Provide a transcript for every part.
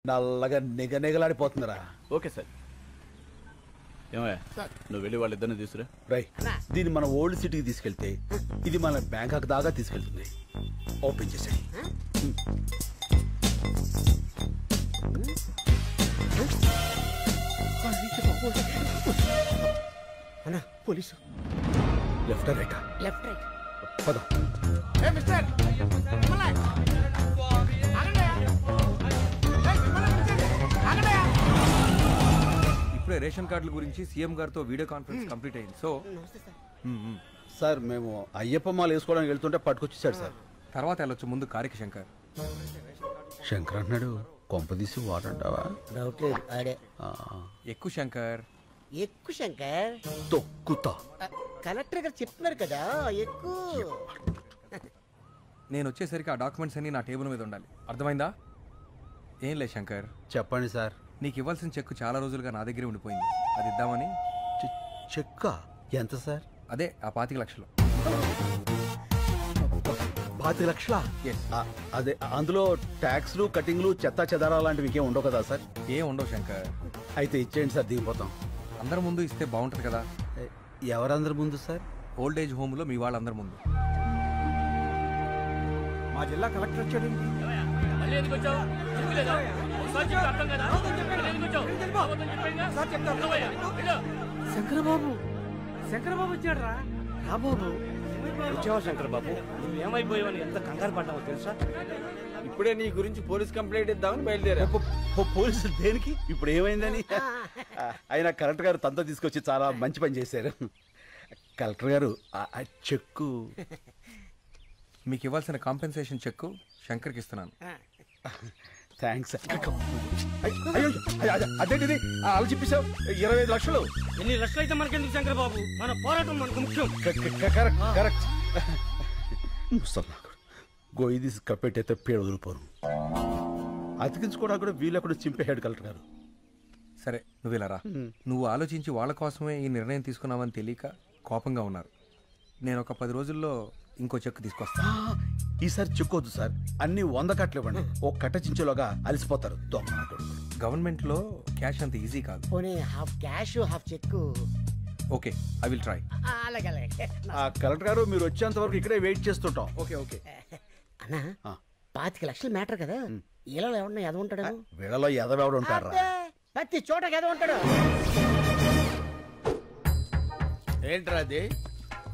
నల్లగా నిగనిగలాడిపోతుందిరా. Okay sir. ఏమయ్యా నువ్వు వెళ్ళి వాళ్ళిద్దరిని తీసుకురా. రై దీన్ని మన ఓల్డ్ సిటీకి తీసుకెళ్తే ఇది మన బ్యాంకాక్ దాకా తీసుకెళ్తుంది. ఓపెన్ చేసేయి. అన్నా police. Left right left right పద. ఇప్పుడే రేషన్ కార్డుల గురించి సీఎం గారితో వీడియో కాన్ఫరెన్స్ కంప్లీట్ అయింది. సో సార్ మేము అయ్యప్ప మాల వేసుకోవడానికి వెళ్తుంటే పట్టుకొచ్చేసాడు సార్. తర్వాత వెళ్ళొచ్చు, ముందు కారిక శంకర్. శంకర్ అన్నాడు కొంపదీసి వాడంటావా? డౌట్ లేదు ఆడే. ఎక్కువ శంకర్. ఎక్కువ శంకర్. తొక్కుతా. కలెక్టర్ గారు చెప్తున్నారు కదా ఎక్కువ. నేను వచ్చేసరికి ఆ డాక్యుమెంట్స్ అన్ని నా టేబుల్ మీద ఉండాలి, అర్థమైందా? ఏం లేదు శంకర్. చెప్పండి సార్. నీకు ఇవ్వాల్సిన చెక్కు చాలా రోజులుగా నా దగ్గరే ఉండిపోయింది, అది ఇద్దామని. చెక్క ఎంత సార్? అదే ఆ 25 లక్షలు. 25 లక్షలా? Yes. అదే అందులో ట్యాక్స్లు కటింగ్లు చెత్తా చెదారా లాంటివి ఇంకేం ఉండవు కదా సార్? ఏం ఉండవు శంకర్. అయితే ఇచ్చేయండి సార్, దిగిపోతాం. అందరి ముందు ఇస్తే బాగుంటుంది కదా. ఎవరందరి ముందు సార్? ఓల్డ్ ఏజ్ హోమ్లో మీ వాళ్ళందరి ముందు. మా జిల్లా కలెక్టర్ వచ్చాడు. శంకరబాబు శంకరబాబు వచ్చాడు రా. బాబు వచ్చావా శంకరబాబు? నువ్వేమైపోయావని ఎంత కంగారు పడ్డావో తెలుసా? ఇప్పుడే నీ గురించి పోలీస్ కంప్లైంట్ ఇద్దామని బయలుదేరా. పోలీసులు దేనికి? ఇప్పుడు ఏమైందని? అయినా కలెక్టర్ గారు తనతో తీసుకొచ్చి చాలా మంచి పని చేశారు. కలెక్టర్ గారు ఆ చెక్కు మీకు ఇవ్వాల్సిన కాంపెన్సేషన్ చెక్కు శంకర్కి ఇస్తున్నాను. థ్యాంక్స్. అదేంటిది అలా చెప్పేశావు? 25 లక్షలు. ఎన్ని లక్షలు అయితే మనకెందుకు శంకరబాబు? మన పోరాటం మనకు ముఖ్యం. Correct correct. గోయి తీసి కప్పెట్టయితే పేడ వదిలిపోను. అతికించుకోవడానికి కూడా వీళ్ళెక్కడ చింపేశాడు కలెక్టర్ గారు. సరే నువ్వు ఇలా రా. నువ్వు ఆలోచించి వాళ్ళ కోసమే ఈ నిర్ణయం తీసుకున్నావని తెలియక కోపంగా ఉన్నారు. నేను ఒక 10 రోజుల్లో ఇంకో చెక్కు తీసుకొస్తా. ఈసారి చెక్కొద్దు సార్, అన్ని 100 కట్టలు ఇవ్వండి. ఒక కట్ట చించేలోగా అలసిపోతారు. గవర్నమెంట్ లో క్యాష్ అంత ఈజీ కాదు. పోనీ half cash half cheque. Okay I will try. అలాగే అలాగే. కలెక్టర్ గారు మీరు వచ్చేంత వరకు ఇక్కడే వెయిట్ చేస్తుంటాం. Okay okay. అన్నా 25 లక్షలు మ్యాటర్ కదా, ఇలా ఎవడన్నా ఎద ఉంటాడు? వీళ్ళలో ఎదవెవడు ఉంటారా? ప్రతి చోట ఎద ఉంటాడు. ఏంట్రా అది?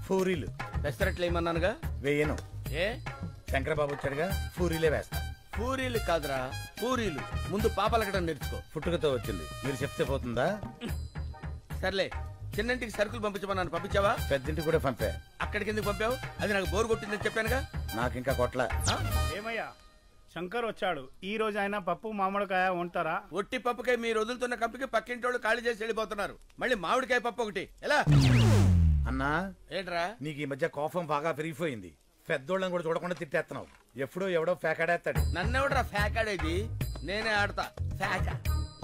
పూరీలు పెసరట్లు ఏమన్నానుగా? వేయను. ఏ శంకరబాబు వచ్చాడుగా, పూరీలే వేస్తా. పూరీలు కాదురా పూరీలు. ముందు పాపలకడం నేర్చుకో. పుట్టుకతో వచ్చింది, మీరు చెప్తే పోతుందా? సర్లే, చిన్నంటికి సరుకులు పంపించమన్నాను, పంపించావా? పెద్దింటికి కూడా పంపా. అక్కడికి ఎందుకు పంపావు? అది నాకు బోరు కొట్టిందని చెప్పానుగా. నాకు ఇంకా కొట్ల. ఏమయ్యా శంకర్ వచ్చాడు, ఈ రోజు ఆయన పప్పు మామిడికాయ ఉంటారా? ఒట్టి పప్పుకాయ మీరు వదులుతున్న కంపికి పక్కింటోళ్ళు ఖాళీ చేసి వెళ్ళిపోతున్నారు. మళ్ళీ మామిడికాయ పప్పు ఒకటి ఎలా? అన్నా ఏంట్రా నీకు ఈ మధ్య కోపం బాగా పెరిగిపోయింది. పెద్దోళ్ళని కూడా చూడకుండా తిట్టేస్తున్నావు. ఎప్పుడో ఎవడో ఫేకాడేస్తాడు. నన్నెవడరా ఫ్యాకాడేది? నేనే ఆడతా ఫ్యాకా.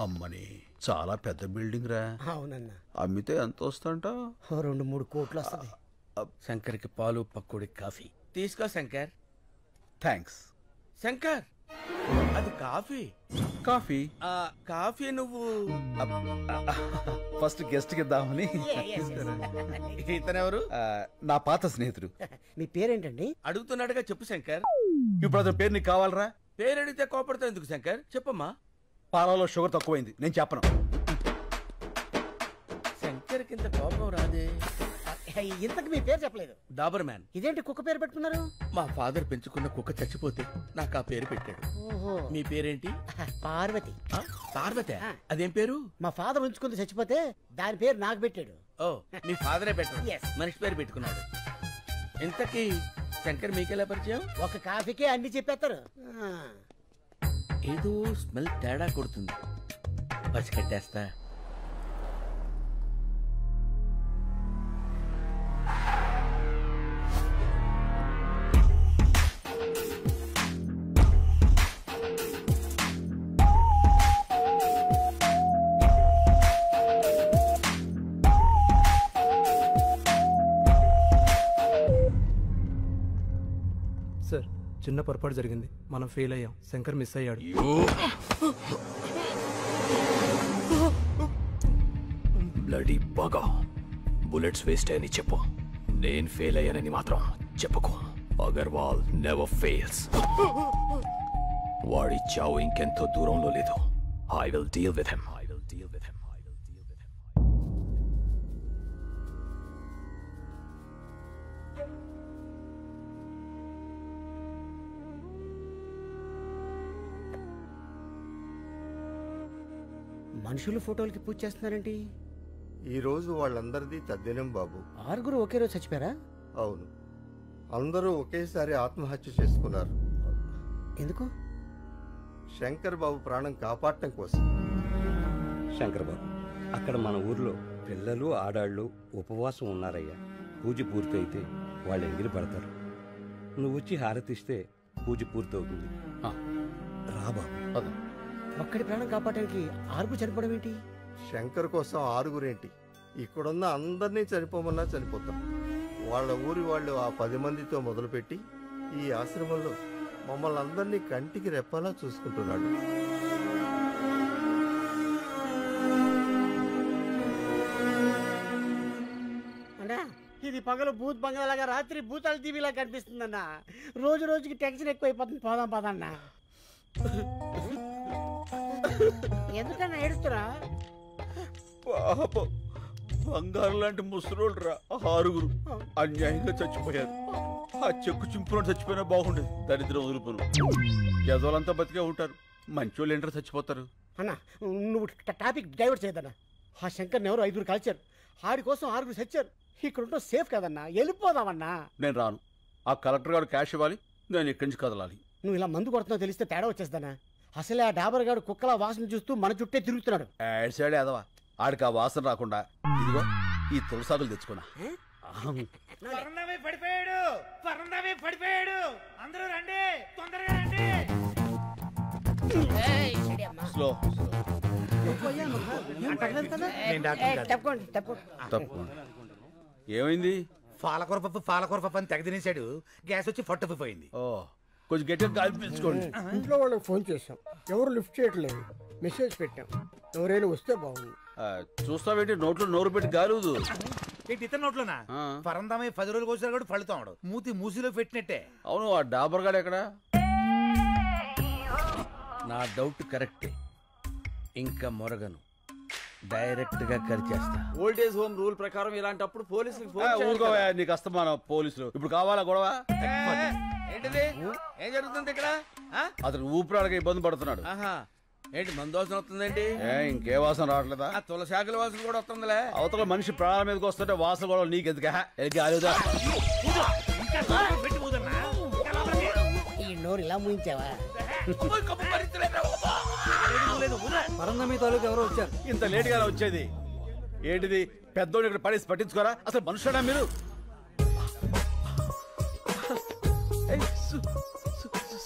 అమ్మని చాలా పెద్ద బిల్డింగ్ రా. అవునన్నా. అమ్మితే ఎంత వస్తుంట? 2-3 కోట్లు వస్తుంది. శంకర్కి పాలు పక్కుడి కాఫీ తీసుకో శంకర్. థ్యాంక్స్. శంకర్ అది కాఫీ. కాఫీ కాఫీ నువ్వు ఫస్ట్ గెస్ట్ కి ఇద్దామని. ఇతనెవరు? నా పాత స్నేహితుడు. మీ పేరేంటండి? అడుగుతున్నాడుగా చెప్పు శంకర్. ఇప్పుడు అతని పేరు నీకు కావాలరా? పేరు అడిగితే కోపడతావు ఎందుకు శంకర్? చెప్పమ్మా. పాలలో షుగర్ తక్కువైంది, నేను చెప్పను. శంకర్ కింద కోపం రాదే. ఇంతకు మీ పేరు చెప్పలేదు. డాబర్ మ్యాన్. ఇదేంటి కుక్క పేరు పెట్టుకున్నారు? మా ఫాదర్ పెంచుకున్న కుక్క చచ్చిపోతే నాకు ఆ పేరు పెట్టాడు. ఓహో. మీ పేరేంటి? పార్వతి. పార్వతి? అదేం పేరు? మా ఫాదర్ ఉంచుకుంది చచ్చిపోతే దాని పేరు నాకు పెట్టాడు. ఓ మీ ఫాదరే పెట్టాడు. Yes. మనిషి పేరు పెట్టుకున్నాడు. ఇంతకీ శంకర్ మీకెలా పరిచయం? ఒక కాఫీకే అన్ని చెప్పేస్తారు. ఏదో స్మెల్ తేడా కొడుతుంది, పసికట్టేస్తా. చిన్న పొరపాటు జరిగింది, మనం ఫెయిల్ అయ్యాం, శంకర్ మిస్ అయ్యాడు. బ్లడీ బాగా బుల్లెట్స్ వేస్ట్ అని చెప్పు, నేను ఫెయిల్ అయ్యానని మాత్రం చెప్పుకో. Agarwal never fails. వాడి చావు ఇంకెంతో దూరంలో లేదు. I will deal with him. మనుషులు ఫోటోలకి పూజ చేస్తున్నారేంటి? ఈ రోజు వాళ్ళందరిది తద్దినం బాబు. 6 ఒకే రోజు చచ్చిపోయారా? అవును, అందరూ ఒకేసారి ఆత్మహత్య చేసుకున్నారు. ఎందుకు? శంకర్ బాబు ప్రాణం కాపాడటం కోసం. శంకర్ బాబు, అక్కడ మన ఊర్లో పిల్లలు ఆడాళ్ళు ఉపవాసం ఉన్నారయ్యా. పూజ పూర్తయితే వాళ్ళు ఎంగిలి పడతారు. నువ్వు వచ్చి హారతిస్తే పూజ పూర్తవుతుంది. రా బాబు. ఒక్కడి ప్రాణం కాపాడటానికి 6 చనిపోవడం ఏంటి? శంకర్ కోసం 6 ఏంటి, ఇక్కడున్న అందరినీ చనిపోమన్నా చనిపోతాం. వాళ్ళ ఊరి వాళ్ళు ఆ 10 మందితో మొదలుపెట్టి ఈ ఆశ్రమంలో మమ్మల్ని అందరినీ కంటికి రెప్పలా చూసుకుంటున్నాడు. అన్నా, ఇది పగలు భూత్ బంగాలాగా, రాత్రి భూతాల టీవీలా కనిపిస్తుందన్నా. రోజు రోజుకి టెన్షన్ ఎక్కువైపోతుంది. పోదాం పదన్నా. ఎందుకన్నా ఏడుస్తురా? పాపం, బంగారు లాంటి ముసలోళ్ళు రా 6 అన్యాయంగా చచ్చిపోయారు. ఆ చెక్కు చింపులో చచ్చిపోయినా బాగుండేది. దరిద్రం వదులుపును. యజోలంతా బతికే ఉంటారు, మంచోళ్ళు ఏంటారు చచ్చిపోతారు. అన్నా, నువ్వు టాపిక్ డైవర్ట్ చేయదన్నా. ఆ శంకర్ని ఎవరు 5 కాల్చారు, ఆడి కోసం 6 చచ్చారు. ఇక్కడ ఉంటే సేఫ్ కదన్నా, వెళ్ళిపోదామన్నా. నేను రాను. ఆ కలెక్టర్ గారు క్యాష్ ఇవ్వాలి, నేను ఇక్కడి నుంచి కదలాలి. నువ్వు ఇలా మందు కొడుతున్నావు తెలిస్తే తేడా వచ్చేస్తానా? అసలే ఆ డాబర్ గారు కుక్కలా వాసన చూస్తూ మన చుట్టే తిరుగుతున్నాడు. సైడ్ ఎదవా, ఆడికి ఆ వాసన రాకుండా ఇదిగో ఈ తులసాకులు తెచ్చుకున్నా. పడిపోయాడు. అందరూ రండి, తొందరగా రండి. స్లో తప్పకుండా. ఏమైంది? పాలకూర పప్పు అని తెగ తినేశాడు. గ్యాస్ వచ్చి ఫట్టుకుపోయింది. ఓ, కొంచెం గట్టిగా గాలి పీల్చుకోండి. ఇంట్లో వాళ్ళకి ఫోన్ చేశాం, ఎవరు లిఫ్ట్ చేయట్లేదు. మెసేజ్ పెట్టాం, ఎవరైనా వస్తే బాగుంది. చూస్తావేంటి, నోట్లో నోరు పెట్టి గాలుదు. ఏంటి ఇతర నోట్లోనా? పరందామే 10 రోజులు కోసారు కూడా ఫలితాడు. మూతి మూసిలో పెట్టినట్టే. అవును, ఆ డాబర్ గాడు ఎక్కడ? నా డౌట్ కరెక్టే. ఇంకా మొరగను, డైరెక్ట్ గా కరిచేస్తా. ఓల్డేజ్ హోమ్ రూల్ ప్రకారం ఇలాంటప్పుడు పోలీసులకు ఫోన్ చేయాలి ఊరుకోవా, కదా. నీకు అస్తమానం పోలీసులు. ఇప్పుడు కావాలా గొడవ? ఏంటిది? ఏం జరుగుతుంది ఇక్కడ? అతను ఊపిరాడక ఇబ్బంది పడుతున్నాడు. ఏంటి మందు వాసన వస్తుందేంటి? ఇంకే వాసన రావట్లేదా? తులసాకుల వాసన కూడా వస్తుందిలే. అవతల మనిషి ప్రాణాల మీదకి వస్తుంటే వాసన కూడా నీకెందుకు? ఈ నోరు ఇలా ముయించావా? పరందమి తాలూకు ఎవరో వచ్చారు. ఇంత లేట్ గా వచ్చేది ఏంటిది? పెద్దోడు ఇక్కడ పడేసి పట్టించుకోరా? అసలు మనుషుడా మీరు?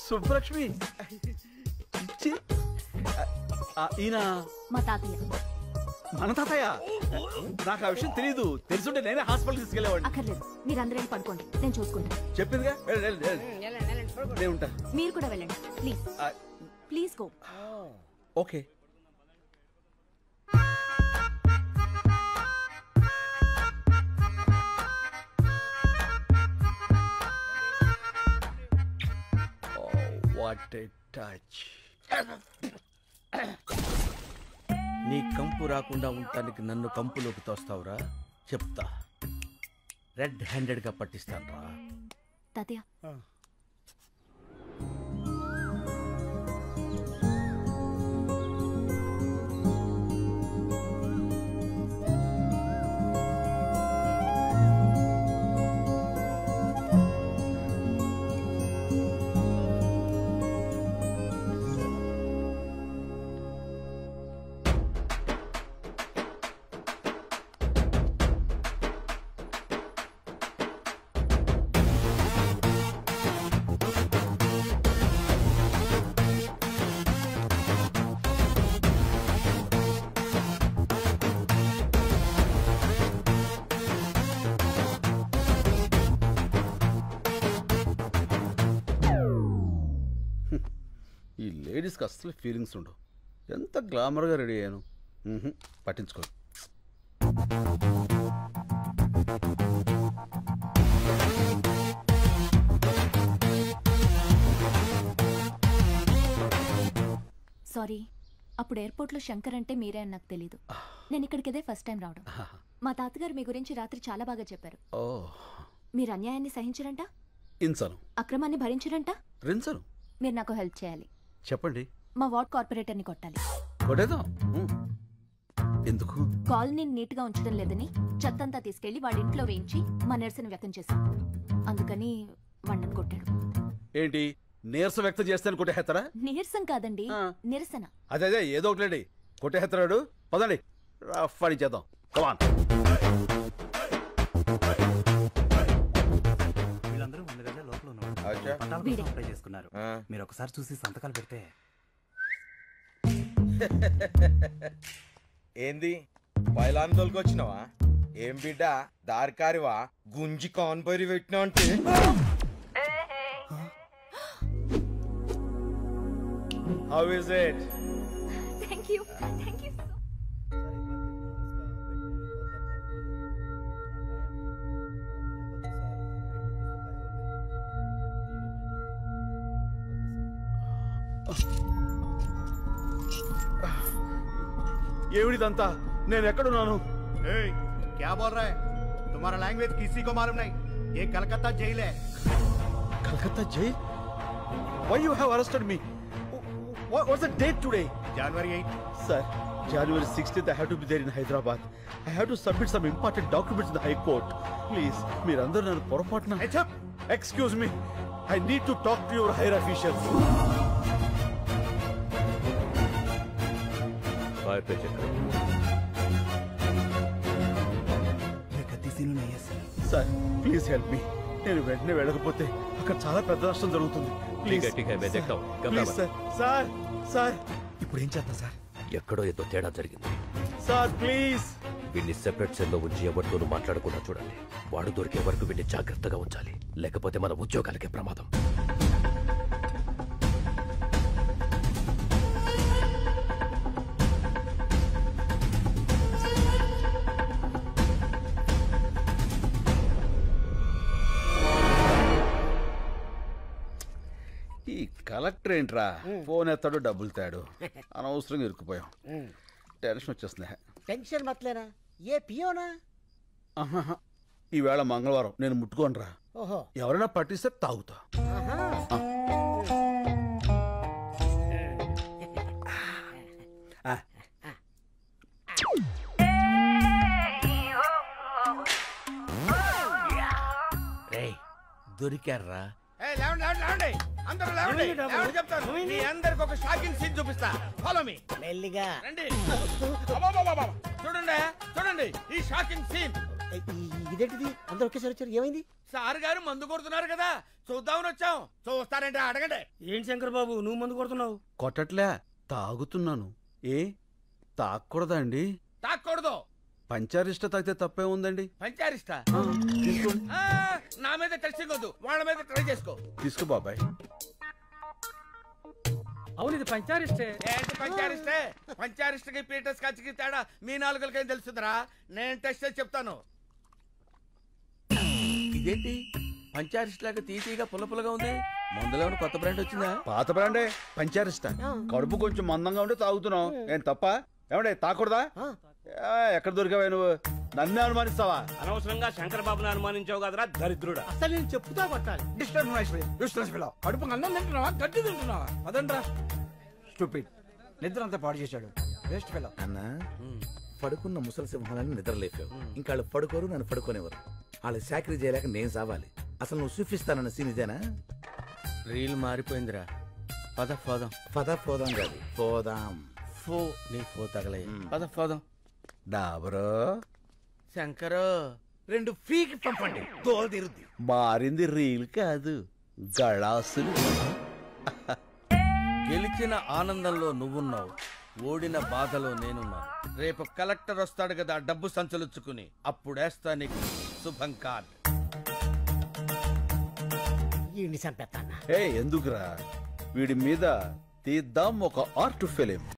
సుబ్బలక్ష్మి, ఈయన మా తాతయ్య. మన తాతయ్య? నాకు ఆ విషయం తెలియదు. తెలుసుంటే నేనే హాస్పిటల్ తీసుకెళ్లేవాడిని. అక్కర్లేదు, మీరందరూ పడుకోండి, నేను చూసుకుంటాను. చెప్పిందిగా, నేను ఉంటా. మీరు కూడా వెళ్ళండి please. Please go. Okay. What a touch. నీ కంపు రాకుండా ఉండటానికి నన్ను కంపులోకి తోస్తావురా? చెప్తా, రెడ్ హ్యాండెడ్ గా పట్టిస్తాను రా. తాతయ్య, ఈ లేడీస్కి అస్సలు ఫీలింగ్స్ ఉండవు. ఎంత గ్లామర్గా రెడీ అయ్యాను. పట్టించుకో. సారీ, అప్పుడు ఎయిర్పోర్ట్లో శంకర్ అంటే మీరే అని నాకు తెలీదు. నేను ఇక్కడికి ఇదే ఫస్ట్ టైం రావడం. మా తాతగారు మీ గురించి రాత్రి చాలా బాగా చెప్పారు. మీరు అన్యాయాన్ని సహించరంట, ఇంచను. అక్రమాన్ని భరించరంట. రించను. మీరు నాకు హెల్ప్ చేయాలి. చెప్పండి. మా వార్డ్ కార్పొరేటర్ని కొట్టాలి. కొట్టేద్దాం. ఎందుకు? కాలనీని నీట్గా ఉంచడం లేదని చెత్తంతా తీసుకెళ్లి వాడి ఇంట్లో వేయించి మా నిరసన వ్యక్తం చేశాం. అందుకని వండని కొట్టాడు. ఏంటి నీరసం వ్యక్తం చేస్తాను కొట్టేస్తారా? నీరసం కాదండి, నిరసన. అదే ఏదో ఒకటి కొట్టేస్తాడు. పదండి రఫ్ చేద్దాం. కమాన్. వీళ్ళందరూ 100 గంటల లోపల ఉన్నారు. చేసుకున్నారు. మీరు ఒకసారి చూసి సంతకాలు పెడితే. ఏంది పైలాన్ తోలుకొచ్చినావా? ఏం బిడ్డ దారికారివా? గుంజి కాన్పరి పెట్టినా అంటే How is it? Thank you. Thank you. ఏమిడిదంతా? నేను ఎక్కడున్నాను? क्या बोल रहा है? तुम्हारा लैंग्वेज किसी को मालूम नहीं. ये कलकत्ता जेल है. Calcutta jail? Why you have arrested me? What's the date today? January 8th. Sir, January 16th I have to be there in Hyderabad. I have to submit some important documents in the High Court. Please, మీరందరూ నన్ను పొరపాటున. Excuse me. I need to talk to your higher officials. Fire पे check करो. Sir please help me. నేను వెంటనే వెళ్ళకపోతే అక్కడ చాలా పెద్ద నష్టం జరుగుతుంది. Please sir. సార్ సార్ ఇప్పుడు ఏం చేద్దాం సార్? ఎక్కడో ఏదో తేడా జరిగింది సార్. ప్లీజ్ వీడిని సెపరేట్ సెల్లో ఉంచి ఎవరితోనూ మాట్లాడకుండా చూడండి. వాడు దొరికే వరకు వీడిని జాగ్రత్తగా ఉంచాలి, లేకపోతే మన ఉద్యోగాలకే ప్రమాదం. ఈ కలెక్టర్ ఏంట్రా ఫోన్ ఎత్తాడు డబ్బులు తాడు. అనవసరంగా ఇరుక్కుపోయాం. టెన్షన్ వచ్చేస్తుంది. టెన్షన్ మతలేనా? ఏ పియోనా? ఈవేళ మంగళవారం నేను ముట్టుకోనరా. ఓహో, ఎవరైనా పట్టిస్తే తాగుతా. దొరికారా? అందరికి ఒక షాకింగ్ సీన్ చూపిస్తా. Follow me. మెల్లిగా రండి. చూడండి చూడండి ఈ షాకింగ్ సీన్. ఇదేంటిది? అందరూ ఒకేసారి వచ్చారు. ఏమైంది? సార్ గారు మందు కొడుతున్నారు కదా, చూద్దామని వచ్చాం. చూస్తారంటే అడగండి. ఏంటి శంకర్ బాబు నువ్వు మందు కొడుతున్నావు? కొట్టట్లే, తాగుతున్నాను. ఏ తాగకూడదా అండి? తాగకూడదు. పంచారిష్ట తాగితే తప్పే ఉందండి. పంచారిష్ట నా మీద టెస్టింగ్ వద్దు, వాళ్ళ మీద ట్రై చేసుకో. తీసుకో బాబాయ్. అవును ఇది పంచారిష్టే. ఏంటి పంచారిష్టే? పంచారిష్టకి పీటర్స్ కచ్చికి తేడా మీ నాలుగులకేం తెలుస్తుందిరా? నేను టెస్ట్ చేసి చెప్తాను. ఇదేంటి పంచారిష్ట లాగా తీసిగా పుల్ల పుల్లగా ఉంది? మందులో కొత్త బ్రాండ్ వచ్చిందా? పాత బ్రాండే పంచారిష్ట. కడుపు కొంచెం మందంగా ఉంటే తాగుతున్నావు. ఏం తప్ప? ఏమండే తాకూడదా? ఎక్కడ దొరికావా నువ్వు? నన్నే అనుమానిస్తావా? అనవసరంగా శంకర్ బాబుని అనుమానించావు కదరా దరిద్రుడా. అసలు నేను చెప్పుతా కొట్టాలి. కడుపు అన్నం తింటున్నావా గడ్డి తింటున్నావా? అదండ్రా స్టూపిడ్. నిద్ర అంతా పాడు చేశాడు. Waste fellow. అన్నా పడుకున్న ముసలి సింహాలని నిద్రలేపావు. ఇంకా వాళ్ళు పడుకోరు, నన్ను పడుకోనేవారు. వాళ్ళు చాకరీ చేయలేక నేను సావాలి. అసలు నువ్వు చూపిస్తానన్న సీన్ ఇదేనా? రీల్ మారిపోయిందిరా. పద పోదాం. పద పోదాం కాదు, పోదాం. ఫో నీ ఫో తగలే. పద పోదాం. డాబరో శంకరు 2 ఫ్రీకి పంపండి, తోలు తీరుద్ది. మారింది రీల్ కాదు, గళాసులు. గెలిచిన ఆనందంలో నువ్వున్నావు, ఓడిన బాధలో నేనున్నాను. రేపు కలెక్టర్ వస్తాడు కదా డబ్బు సంచలుచ్చుకుని, అప్పుడేస్తా నీకు శుభం కార్డ్. ఈ నిజం పెత్తానా? ఎందుకురా? వీడి మీద తీద్దాం ఒక ఆర్ట్ ఫిలిం.